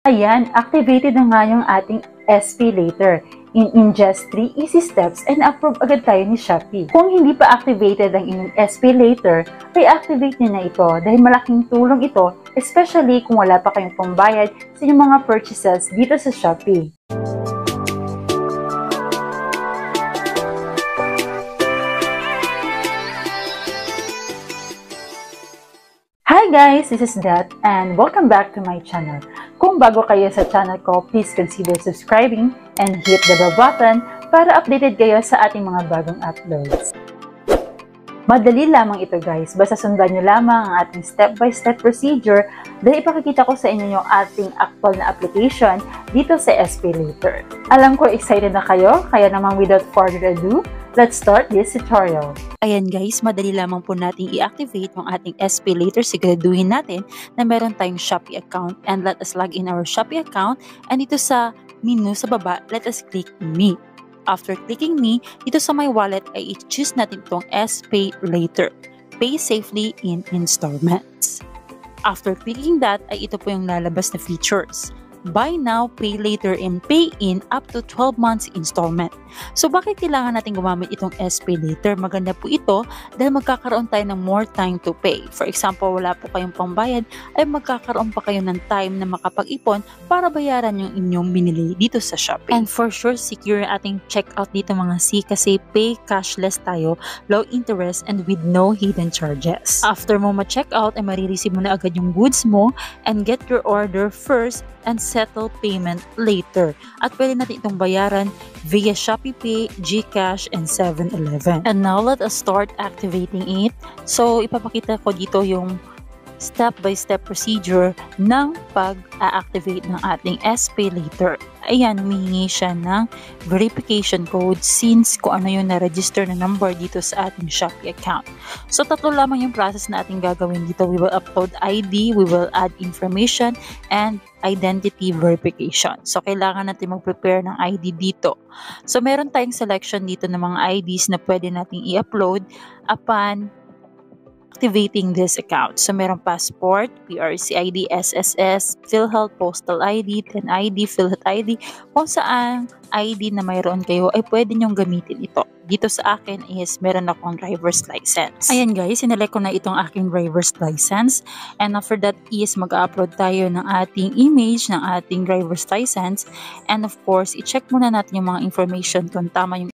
Ayan, activated na nga yung ating SP Later in just 3 easy steps and approve agad tayo ni Shopee. Kung hindi pa activated ang inyong SP Later, i-activate nyo na ito dahil malaking tulong ito, especially kung wala pa kayong pambayad sa inyong mga purchases dito sa Shopee. Hi guys, this is Dat and welcome back to my channel. Kung bago kayo sa channel ko, please consider subscribing and hit the bell button para updated kayo sa ating mga bagong uploads. Madali lamang ito guys, basta sundan nyo lamang ang ating step-by-step procedure dahil ipakikita ko sa inyo yung ating actual na application dito sa SP Later. Alam ko excited na kayo, kaya naman without further ado, let's start this tutorial. Ayan guys, madali lamang po natin i-activate yung ating SP Later. Siguraduhin natin na meron tayong Shopee account and let us log in our Shopee account and dito sa menu sa baba, let us click Me. After clicking Me, dito sa My Wallet ay i-choose natin itong SP Later. Pay safely in installments. After clicking that, ay ito po yung lalabas na features. Buy now, pay later, and pay in up to 12 months installment. So bakit kailangan natin gumamit itong SP Later? Maganda po ito dahil magkakaroon tayo ng more time to pay. For example, wala po kayong pambayad, ay magkakaroon pa kayo ng time na makapag-ipon para bayaran yung inyong binili dito sa Shopee. And for sure, secure ating checkout dito mga C kasi pay cashless tayo, low interest, and with no hidden charges. After mo ma-checkout, ay marireceive mo na agad yung goods mo and get your order first and settle payment later. At pwede natin itong bayaran via Shopee Pay, GCash, and 7-Eleven. And now, let us start activating it. So, ipapakita ko dito yung step-by-step procedure ng pag-activate ng ating SP Later. Ayan, humihingi siya ng verification code since kung ano yung na-register na number dito sa ating Shopee account. So, tatlo lamang yung process na ating gagawin dito. We will upload ID, we will add information, and identity verification. So, kailangan natin mag-prepare ng ID dito. So, meron tayong selection dito ng mga IDs na pwede nating i-upload upon activating this account. So, merong passport, PRC ID, SSS, PhilHealth, Postal ID, 10 ID, PhilHealth ID. Kung saan ID na mayroon kayo, ay pwede nyong gamitin ito. Dito sa akin is meron akong driver's license. Ayan guys, sinelect ko na itong aking driver's license. And after that is mag-upload tayo ng ating image ng ating driver's license. And of course, i-check muna natin yung mga information kung tama yung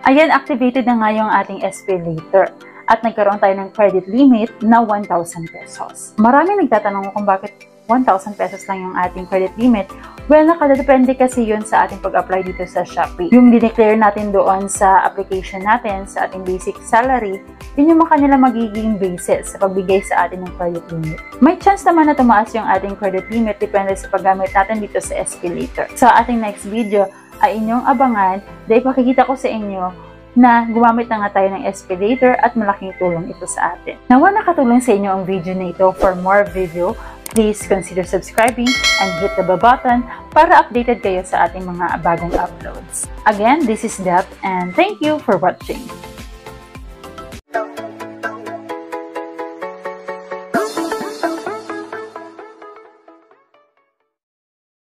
Ayan, activated na nga yung ating SP Later at nagkaroon tayo ng credit limit na 1,000 pesos. Marami nagtatanong kung bakit 1,000 pesos lang yung ating credit limit. Well, nakadepende kasi yun sa ating pag-apply dito sa Shopee. Yung dineclare natin doon sa application natin, sa ating basic salary, yun yung kanila magiging basis sa pagbigay sa atin ng credit limit. May chance naman na tumaas yung ating credit limit depende sa paggamit natin dito sa SP Later. Sa ating next video ay inyong abangan dahil pakikita ko sa inyo na gumamit na nga tayo ng SP Later at malaking tulong ito sa atin. Nawa nakatulong sa inyo ang video na ito. For more video, please consider subscribing and hit the bell button para updated kayo sa ating mga bagong uploads. Again, this is Deb and thank you for watching.